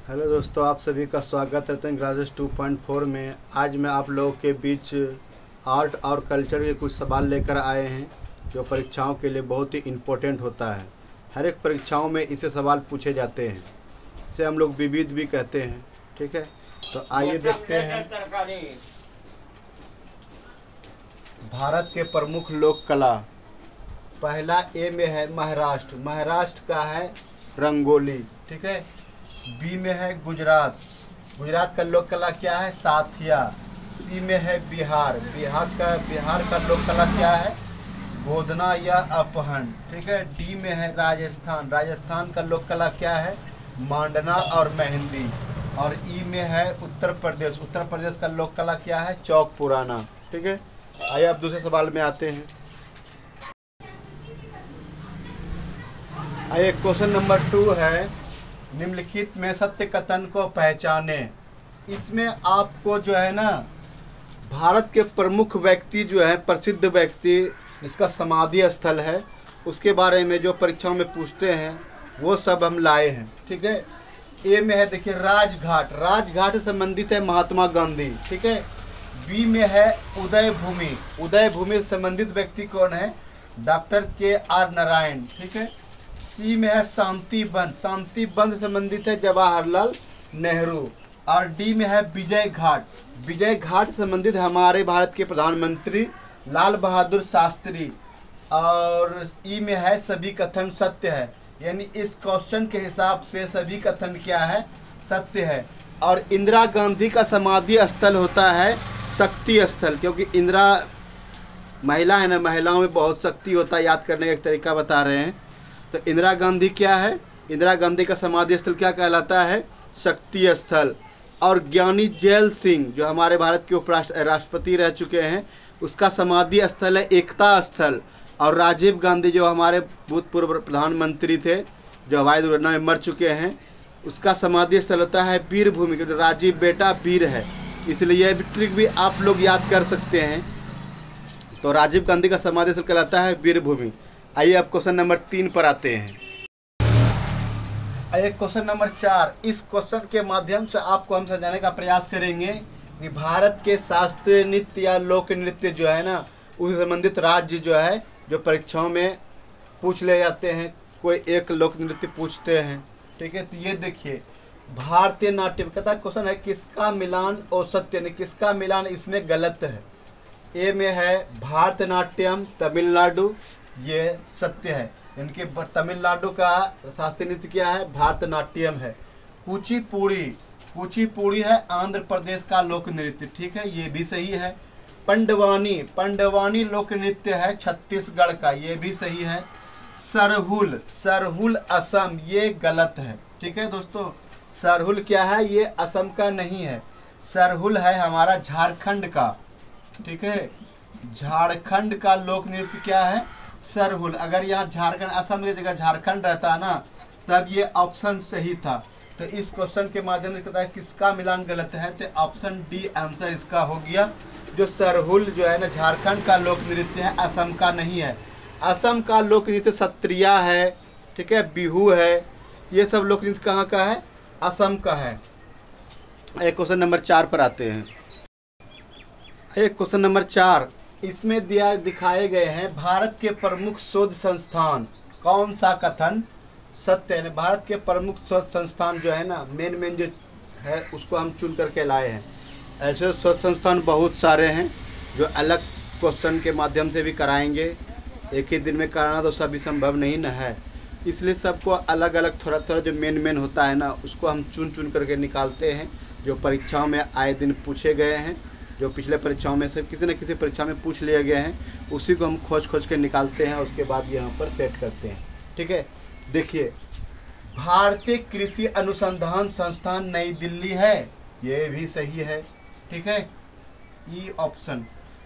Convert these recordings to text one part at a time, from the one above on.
Hello दोस्तों, आप सभी का स्वागत है रतन क्लासेस 2.4 में। आज मैं आप लोगों के बीच आर्ट और कल्चर के कुछ सवाल लेकर आए हैं जो परीक्षाओं के लिए बहुत ही इम्पोर्टेंट होता है। हर एक परीक्षाओं में इसे सवाल पूछे जाते हैं। इसे हम लोग विविध भी कहते हैं। ठीक है, तो आइए देखते हैं। भारत के प्रमुख लोक कला। पहला ए में है महाराष्ट्र। महाराष्ट्र का है रंगोली। ठीक है। बी में है गुजरात। गुजरात का लोक कला क्या है? साथिया। सी में है बिहार। बिहार का लोक कला क्या है? गोदना या अपहरण। ठीक है। डी में है राजस्थान। राजस्थान का लोक कला क्या है? मांडना और मेहंदी। और ई में है उत्तर प्रदेश। उत्तर प्रदेश का लोक कला क्या है? चौक पुराना। ठीक है। आइए अब दूसरे सवाल में आते हैं। आइए क्वेश्चन नंबर 2 है, निम्नलिखित में सत्य कथन को पहचाने। इसमें आपको जो है ना, भारत के प्रमुख व्यक्ति जो है, प्रसिद्ध व्यक्ति जिसका समाधि स्थल है, उसके बारे में जो परीक्षाओं में पूछते हैं वो सब हम लाए हैं। ठीक है। ए में है, देखिए, राजघाट। राजघाट से संबंधित है महात्मा गांधी। ठीक है। बी में है उदय भूमि। उदय भूमि से संबंधित व्यक्ति कौन है? Doctor K R. नारायण। ठीक है। सी में है शांति वन। शांति वन से संबंधित है जवाहरलाल नेहरू। और डी में है विजय घाट। विजय घाट से संबंधित हमारे भारत के प्रधानमंत्री लाल बहादुर शास्त्री। और ई में है सभी कथन सत्य है। यानी इस क्वेश्चन के हिसाब से सभी कथन क्या है? सत्य है। और इंदिरा गांधी का समाधि स्थल होता है शक्ति स्थल, क्योंकि इंदिरा महिला है ना, महिलाओं में बहुत शक्ति होता है। याद करने का एक तरीका बता रहे हैं। तो इंदिरा गांधी क्या है? इंदिरा गांधी का समाधि स्थल क्या कहलाता है? शक्ति स्थल। और ज्ञानी जैल सिंह जो हमारे भारत के राष्ट्रपति रह चुके हैं, उसका समाधि स्थल है एकता स्थल। और राजीव गांधी जो हमारे भूतपूर्व प्रधानमंत्री थे, जो हवाई दुर्घटना में मर चुके हैं, उसका समाधि स्थल होता है वीर भूमि, क्योंकि राजीव बेटा वीर है, इसलिए यह ट्रिक भी आप लोग याद कर सकते हैं। तो राजीव गांधी का समाधि स्थल कहलाता है वीर भूमि। आइए अब क्वेश्चन नंबर 3 पर आते हैं। आइए क्वेश्चन नंबर 4। इस क्वेश्चन के माध्यम से आपको हम समझाने का प्रयास करेंगे कि भारत के शास्त्रीय नृत्य या लोक नृत्य जो है ना, उससे संबंधित राज्य जो है, जो परीक्षाओं में पूछ ले जाते हैं। कोई एक लोक नृत्य पूछते हैं। ठीक है। तो ये देखिए, भारतीय नाट्यम का क्वेश्चन है, किसका मिलान औसत्य यानी किसका मिलान इसमें गलत है? ए में है भारतनाट्यम तमिलनाडु, ये सत्य है। इनके तमिलनाडु का शास्त्रीय नृत्य क्या है? भारतनाट्यम है। कुचिपुड़ी। कुचिपुड़ी है आंध्र प्रदेश का लोक नृत्य। ठीक है, ये भी सही है। पंडवानी। पंडवानी लोक नृत्य है छत्तीसगढ़ का, ये भी सही है। सरहुल। सरहुल असम, ये गलत है। ठीक है दोस्तों, सरहुल क्या है? ये असम का नहीं है। सरहुल है हमारा झारखंड का। ठीक है। झारखंड का लोक नृत्य क्या है? सरहुल। अगर यहाँ झारखंड, असम की जगह झारखंड रहता ना, तब ये ऑप्शन सही था। तो इस क्वेश्चन के माध्यम से कहता है किसका मिलान गलत है, तो ऑप्शन डी आंसर इसका हो गया। जो सरहुल जो है ना, झारखंड का लोक नृत्य है, असम का नहीं है। असम का लोक नृत्य सत्रिया है। ठीक है, बिहू है, ये सब लोक नृत्य कहाँ का है? असम का है। एक क्वेश्चन नंबर 4 पर आते हैं। एक क्वेश्चन नंबर 4, इसमें दिखाए गए हैं भारत के प्रमुख शोध संस्थान। कौन सा कथन सत्य है? भारत के प्रमुख शोध संस्थान जो है ना, मेन जो है उसको हम चुन करके लाए हैं। ऐसे शोध संस्थान बहुत सारे हैं जो अलग क्वेश्चन के माध्यम से भी कराएंगे। एक ही दिन में कराना तो सभी संभव नहीं न है, इसलिए सबको अलग अलग थोड़ा थोड़ा जो मेन होता है ना, उसको हम चुन करके निकालते हैं, जो परीक्षाओं में आए दिन पूछे गए हैं, जो पिछले परीक्षाओं में से किसी न किसी परीक्षा में पूछ लिए गए हैं, उसी को हम खोज के निकालते हैं। उसके बाद यहाँ पर सेट करते हैं। ठीक है। देखिए, भारतीय कृषि अनुसंधान संस्थान नई दिल्ली है, ये भी सही है। ठीक है, ई ऑप्शन।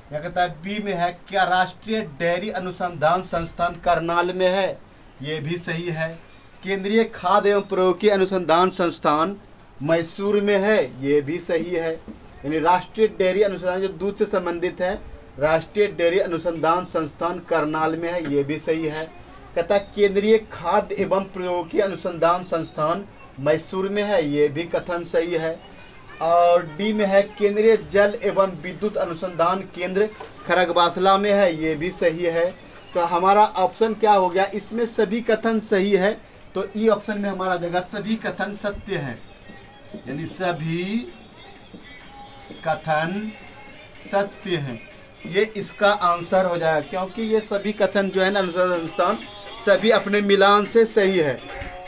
क्या कहता है? बी में है, क्या राष्ट्रीय डेयरी अनुसंधान संस्थान करनाल में है, ये भी सही है। केंद्रीय खाद्य एवं प्रौद्योगिकी अनुसंधान संस्थान मैसूर में है, ये भी सही है। यानी राष्ट्रीय डेयरी अनुसंधान जो दूध से संबंधित है, राष्ट्रीय डेयरी अनुसंधान संस्थान करनाल में है, ये भी सही है। कहता है केंद्रीय खाद्य एवं प्रौद्योगिकी अनुसंधान संस्थान मैसूर में है, ये भी कथन सही है। और डी में है केंद्रीय जल एवं विद्युत अनुसंधान केंद्र खड़गवासला में है, ये भी सही है। तो हमारा ऑप्शन क्या हो गया, इसमें सभी कथन सही है, तो ई ऑप्शन में हमारा जगह सभी कथन सत्य है, यानी सभी कथन सत्य हैं, ये इसका आंसर हो जाएगा, क्योंकि ये सभी कथन जो है ना अनुसंधान संस्थान सभी अपने मिलान से सही है।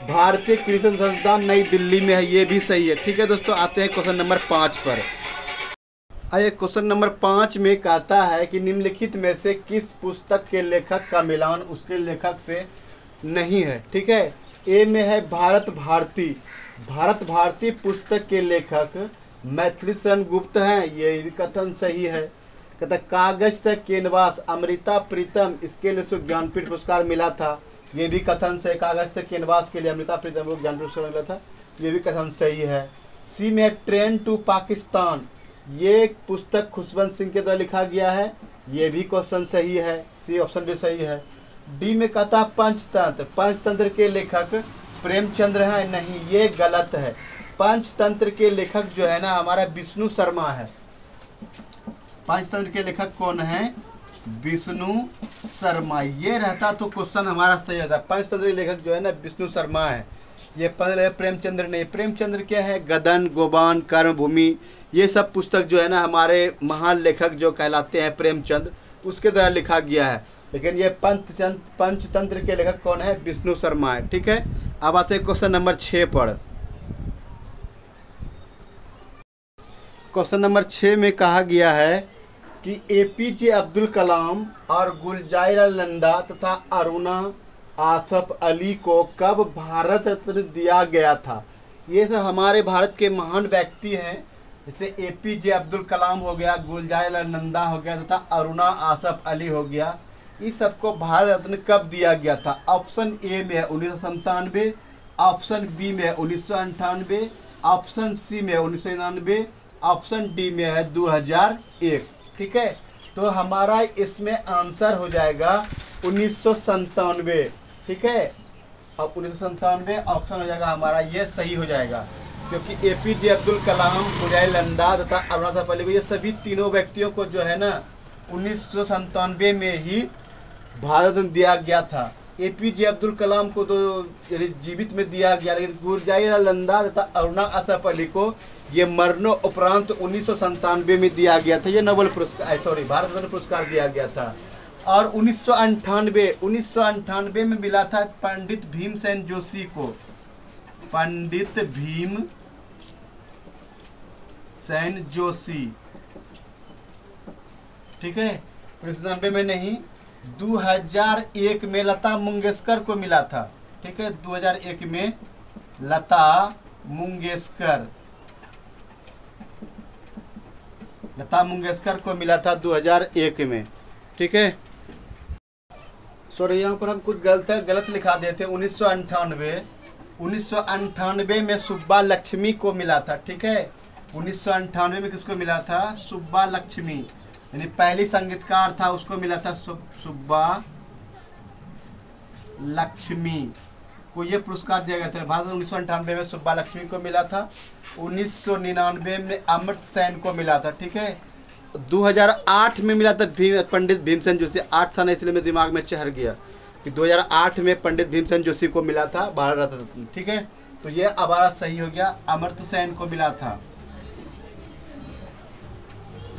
भारतीय कृषि संस्थान नई दिल्ली में है, ये भी सही है। ठीक है दोस्तों, आते हैं क्वेश्चन नंबर 5 पर। आइए क्वेश्चन नंबर 5 में कहता है कि निम्नलिखित में से किस पुस्तक के लेखक का मिलान उसके लेखक से नहीं है। ठीक है, ए में है भारत भारती। भारत भारती पुस्तक के लेखक मैथिली शरण गुप्त हैं, ये भी कथन सही है। कहता कागज तक कैनवास अमृता प्रीतम, इसके लिए उसको ज्ञानपीठ पुरस्कार मिला था, ये भी कथन सही। कागज तक कैनवास के लिए अमृता प्रीतम को ज्ञानपीठ पुरस्कार मिला था, ये भी कथन सही है। सी में ट्रेन टू पाकिस्तान, ये पुस्तक खुशवंत सिंह के द्वारा लिखा गया है, ये भी क्वेश्चन सही है, सी ऑप्शन भी सही है। डी में कहता पंचतंत्र, पंचतंत्र के लेखक प्रेमचंद्र हैं, नहीं ये गलत है। पंचतंत्र के लेखक जो है ना हमारा विष्णु शर्मा है। पंचतंत्र के लेखक कौन है, विष्णु शर्मा, ये रहता तो क्वेश्चन हमारा सही होता। पंचतंत्र के लेखक जो है ना विष्णु शर्मा है, ये प्रेमचंद्र नहीं। प्रेमचंद्र क्या है, गदन गोबान कर्मभूमि, ये सब पुस्तक जो है ना हमारे महान लेखक जो कहलाते हैं प्रेमचंद, उसके द्वारा लिखा गया है, लेकिन ये पंचतंत्र के लेखक कौन है, विष्णु शर्मा है। ठीक है, अब आते हैं क्वेश्चन नंबर 6 पर। क्वेश्चन नंबर 6 में कहा गया है कि एपीजे अब्दुल कलाम और गुलजार नंदा तथा अरुणा आसफ अली को कब भारत रत्न दिया गया था। ये सब हमारे भारत के महान व्यक्ति हैं, जैसे एपीजे अब्दुल कलाम हो गया, गुलजार नंदा हो गया तथा अरुणा आसफ अली हो गया, इस सबको भारत रत्न कब दिया गया था। ऑप्शन ए में है 1997, ऑप्शन बी में है 1998, ऑप्शन सी में है 1999, ऑप्शन डी में है 2001। ठीक है, तो हमारा इसमें आंसर हो जाएगा 1997। ठीक है, अब 1997 ऑप्शन हो जाएगा हमारा, ये सही हो जाएगा, क्योंकि एपीजे अब्दुल कलाम, गुलजार नंदा तथा अरुणा आसफ अली को, ये सभी तीनों व्यक्तियों को जो है ना 1997 में ही भारत रत्न दिया गया था। एपीजे अब्दुल कलाम को तो यानी जीवित में दिया गया, लेकिन गुलजार नंदा तथा अरुणा आसफ अली को ये मरणों उपरांत 1997 में दिया गया था, ये नोबेल पुरस्कार भारत रत्न पुरस्कार दिया गया था। और 1998 में मिला था पंडित भीमसेन जोशी को, पंडित भीमसेन जोशी। ठीक है, 1999 में नहीं, 2001 में लता मंगेशकर को मिला था। ठीक है, 2001 में लता मंगेशकर को मिला था 2001 में। ठीक है, सॉरी यहाँ पर हम कुछ गलत लिखा देते। 1998 में सुब्बा लक्ष्मी को मिला था। ठीक है, 1998 में किसको मिला था, सुब्बा लक्ष्मी, यानी पहली संगीतकार था उसको मिला था सुब्बा लक्ष्मी को ये पुरस्कार दिया गया था भारत। 1998 में सुब्बा लक्ष्मी को मिला था, 1999 में अमर्त्य सेन को मिला था। ठीक है, 2008 में मिला था पंडित भीमसेन जोशी। 8 साल इसलिए मेरे दिमाग में चढ़ गया कि 2008 में पंडित भीमसेन जोशी को मिला था भारत रत्न। ठीक है, तो ये हमारा सही हो गया, अमर्त्य सेन को मिला था,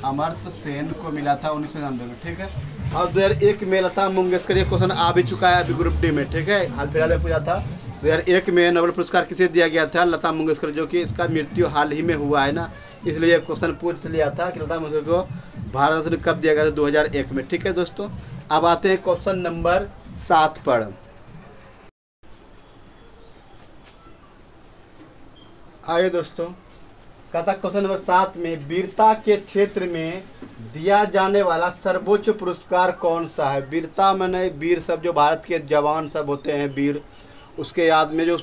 अमर्त्य सेन को मिला था 1999 में। ठीक है, और 2001 में लता मंगेशकर, ये क्वेश्चन आ भी चुका है अभी ग्रुप डी में। ठीक है, हाल फिलहाल में पूछा था 2001 में नोबेल पुरस्कार किसे दिया गया था, लता मंगेशकर, जो कि इसका मृत्यु हाल ही में हुआ है ना, इसलिए क्वेश्चन पूछ लिया था कि लता मंगेशकर को भारत रत्न कब दिया गया था, 2001 में। ठीक है दोस्तों, अब आते हैं क्वेश्चन नंबर 7 पर। आइए दोस्तों, कहता क्वेश्चन नंबर 7 में वीरता के क्षेत्र में दिया जाने वाला सर्वोच्च पुरस्कार कौन सा है। वीरता मैंने वीर सब जो भारत के जवान सब होते हैं वीर, उसके याद में जो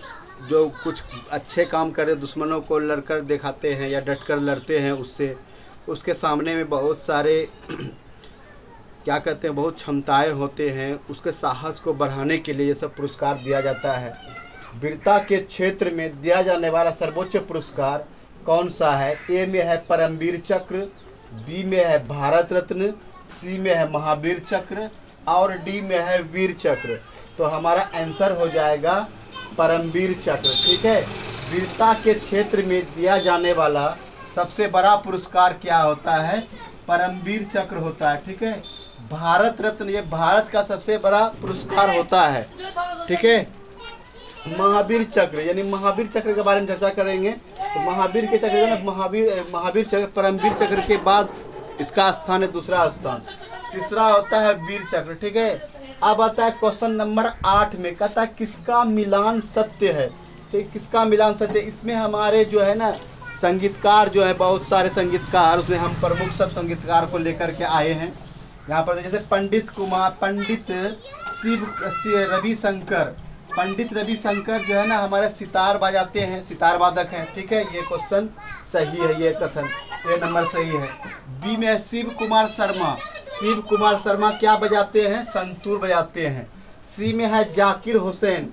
कुछ अच्छे काम करते, दुश्मनों को लड़कर दिखाते हैं या डटकर लड़ते हैं उससे, उसके सामने में बहुत सारे क्या कहते हैं, बहुत क्षमताएं होते हैं, उसके साहस को बढ़ाने के लिए ये सब पुरस्कार दिया जाता है। वीरता के क्षेत्र में दिया जाने वाला सर्वोच्च पुरस्कार कौन सा है? ए में है परमवीर चक्र, बी में है भारत रत्न, सी में है महावीर चक्र और डी में है वीर चक्र। तो हमारा आंसर हो जाएगा परमवीर चक्र। ठीक है, वीरता के क्षेत्र में दिया जाने वाला सबसे बड़ा पुरस्कार क्या होता है? परमवीर चक्र होता है। ठीक है, भारत रत्न ये भारत का सबसे बड़ा पुरस्कार होता है। ठीक है, महावीर चक्र यानी महावीर चक्र के बारे में चर्चा करेंगे। तो महावीर के चक्र ना महावीर चक्र परमवीर चक्र के बाद इसका स्थान है दूसरा स्थान, तीसरा होता है वीर चक्र। ठीक है, अब आता है क्वेश्चन नंबर 8 में, कहता है किसका मिलान सत्य है? ठीक, किसका मिलान सत्य? इसमें हमारे जो है ना संगीतकार जो है, बहुत सारे संगीतकार, उसमें हम प्रमुख सब संगीतकार को लेकर के आए हैं यहाँ पर। जैसे पंडित रविशंकर जो है ना हमारे सितार बजाते हैं, सितार वादक हैं। ठीक है, ये क्वेश्चन सही है, ये कथन ये नंबर सही है। बी में है शिव कुमार शर्मा क्या बजाते हैं? संतूर बजाते हैं। सी में है जाकिर हुसैन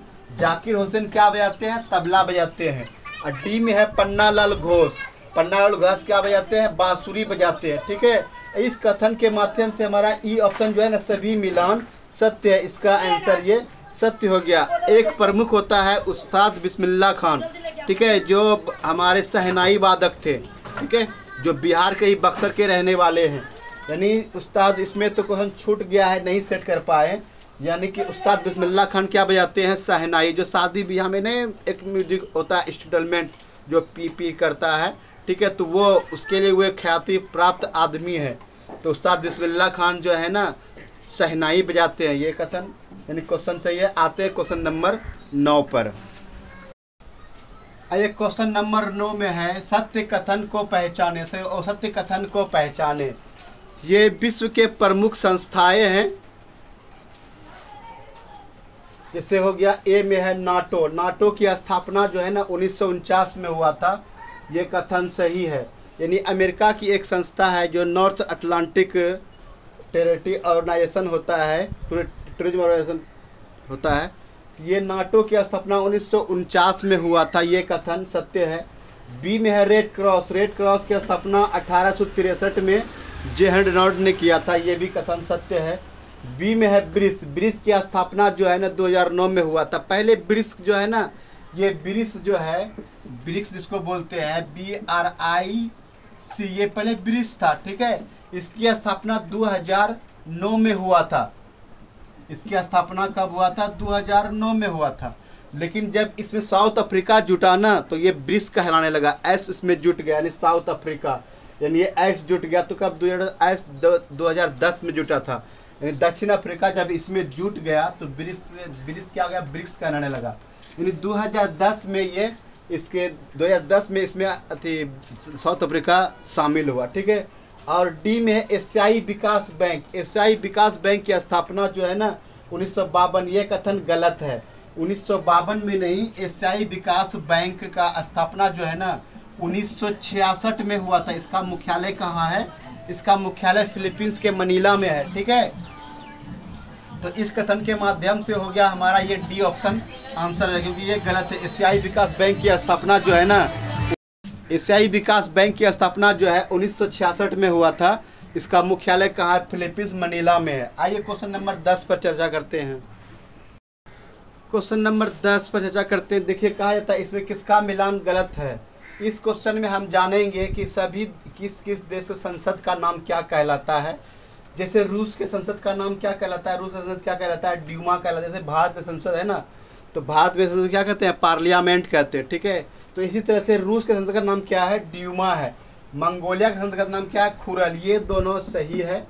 क्या बजाते हैं? तबला बजाते हैं। और डी में है पन्नालाल घोष क्या बजाते हैं? बांसुरी बजाते हैं। ठीक है, इस कथन के माध्यम से हमारा ई ऑप्शन जो है ना सभी मिलान सत्य है, इसका आंसर ये सत्य हो गया। एक प्रमुख होता है उस्ताद बिस्मिल्लाह खान। ठीक है, जो हमारे शहनाई वादक थे। ठीक है, जो बिहार के ही बक्सर के रहने वाले हैं। यानी उस्ताद, इसमें तो क्वेश्चन छूट गया है, नहीं सेट कर पाए। यानी कि उस्ताद बिस्मिल्लाह खान क्या बजाते हैं? शहनाई। जो शादी ब्याह में नहीं एक म्यूजिक होता है इंस्ट्रूमेंट जो पी करता है। ठीक है, तो वो उसके लिए वो ख्याति प्राप्त आदमी है। तो उस्ताद बिस्मिल्लाह खान जो है ना शहनाई बजाते हैं, ये कथन यानी क्वेश्चन सही है। आते हैं क्वेश्चन नंबर 9 पर। ये क्वेश्चन नंबर 9 में है सत्य कथन को पहचाने। ये विश्व के प्रमुख संस्थाएं हैं। जैसे हो गया, ए में है नाटो की स्थापना जो है ना 1949 में हुआ था, ये कथन सही है। यानी अमेरिका की एक संस्था है जो नॉर्थ अटलांटिक टेरिटरी ऑर्गेनाइजेशन होता है, टूरिज्म ऑर्गेनाइजेशन होता है। ये नाटो की स्थापना 1949 में हुआ था, ये कथन सत्य है। बी में है रेड क्रॉस की स्थापना 1863 में जे रेनॉल्ड ने किया था, ये भी कथन सत्य है। बी में है ब्रिक्स की स्थापना जो है ना 2009 में हुआ था। पहले ब्रिक्स जो है ना, ये ब्रिक्स जिसको बोलते हैं BRIC, ये पहले ब्रिक्स था। ठीक है, इसकी स्थापना 2009 में हुआ था। इसकी स्थापना कब हुआ था? 2009 में हुआ था। लेकिन जब इसमें साउथ अफ्रीका जुटा ना, तो ये ब्रिक्स कहलाने लगा। एस इसमें जुट गया, यानी साउथ अफ्रीका, यानी ये एस जुट गया। तो कब 2010 में जुटा था। यानी दक्षिण अफ्रीका जब इसमें जुट गया तो ब्रिक्स क्या हो गया? ब्रिक्स कहलाने लगा। यानी 2010 में इसमें साउथ अफ्रीका शामिल हुआ। ठीक है, और डी में है एशियाई विकास बैंक की स्थापना जो है ना 1952, ये कथन गलत है। 1952 में नहीं, एशियाई विकास बैंक का स्थापना जो है ना 1966 में हुआ था। इसका मुख्यालय कहाँ है? इसका मुख्यालय फिलीपींस के मनीला में है। ठीक है, तो इस कथन के माध्यम से हो गया हमारा ये डी ऑप्शन आंसर है, क्योंकि ये गलत है। एशियाई विकास बैंक की स्थापना जो है ना, एशियाई विकास बैंक की स्थापना जो है 1966 में हुआ था। इसका मुख्यालय कहाँ है? फिलीपींस मनीला में है। आइए क्वेश्चन नंबर 10 पर चर्चा करते हैं। देखिए, कहा जाता है इसमें किसका मिलान गलत है। इस क्वेश्चन में हम जानेंगे कि सभी किस देश संसद का नाम क्या कहलाता है। जैसे रूस के संसद का नाम क्या कहलाता है? रूस का संसद क्या कहलाता है? ड्यूमा कहलाता है। जैसे भारत में संसद है ना, तो भारत में संसद क्या कहते हैं? पार्लियामेंट कहते हैं। ठीक है, तो इसी तरह से रूस के संसद का नाम क्या है? ड्यूमा है। मंगोलिया के संसद का नाम क्या है? खुरल। ये दोनों सही है,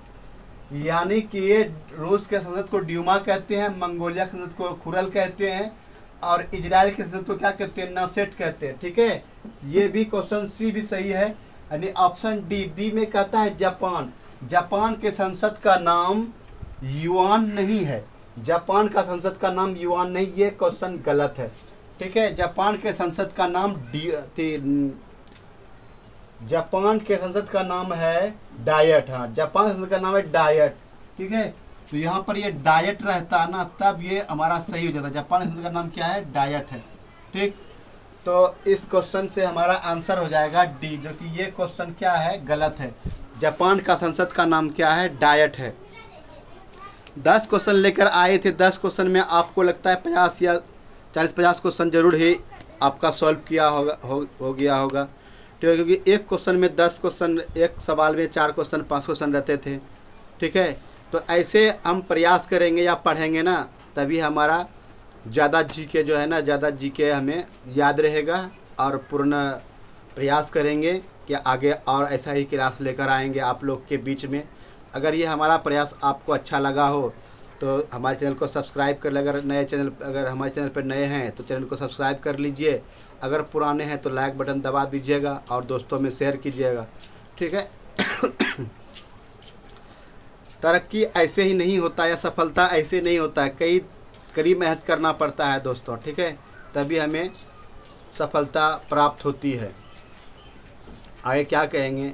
यानी कि ये रूस के संसद को ड्यूमा कहते हैं, मंगोलिया के संसद को खुरल कहते हैं, और इजराइल के संसद को क्या कहते हैं? नसेट कहते हैं। ठीक है, ये भी क्वेश्चन सी भी सही है। यानी ऑप्शन डी में कहता है जापान के संसद का नाम युआन नहीं है। जापान का संसद का नाम युआन नहीं, ये क्वेश्चन गलत है। ठीक है, जापान के संसद का नाम है डायट। हाँ, जापान संसद का नाम है डायट। ठीक है। तो यहाँ पर ये डाइट रहता है ना, तब ये हमारा सही हो जाता है। जापान शब्द का नाम क्या है? डाइट है। ठीक, तो इस क्वेश्चन से हमारा आंसर हो जाएगा डी, जो कि ये क्वेश्चन क्या है? गलत है। जापान का संसद का नाम क्या है? डाइट है। 10 क्वेश्चन लेकर आए थे, 10 क्वेश्चन में आपको लगता है 50 या 40-50 क्वेश्चन जरूर ही आपका सॉल्व किया होगा, हो गया होगा। ठीक है, क्योंकि एक क्वेश्चन में 10 क्वेश्चन, एक सवाल में 4 क्वेश्चन 5 क्वेश्चन रहते थे। ठीक है, तो ऐसे हम प्रयास करेंगे या पढ़ेंगे ना, तभी हमारा ज़्यादा जीके जो है ना, ज़्यादा जीके हमें याद रहेगा। और पूर्ण प्रयास करेंगे कि आगे और ऐसा ही क्लास लेकर आएंगे आप लोग के बीच में। अगर ये हमारा प्रयास आपको अच्छा लगा हो तो हमारे चैनल को सब्सक्राइब कर ले। अगर हमारे चैनल पर नए हैं तो चैनल को सब्सक्राइब कर लीजिए। अगर पुराने हैं तो लाइक बटन दबा दीजिएगा और दोस्तों में शेयर कीजिएगा। ठीक है। तरक्की ऐसे ही नहीं होता या सफलता ऐसे नहीं होता है, कड़ी मेहनत करना पड़ता है दोस्तों। ठीक है, तभी हमें सफलता प्राप्त होती है। आगे क्या कहेंगे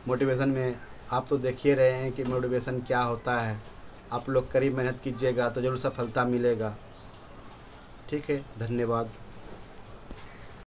मोटिवेशन में? आप तो देख ही रहे हैं कि मोटिवेशन क्या होता है। आप लोग कड़ी मेहनत कीजिएगा तो ज़रूर सफलता मिलेगा। ठीक है, धन्यवाद।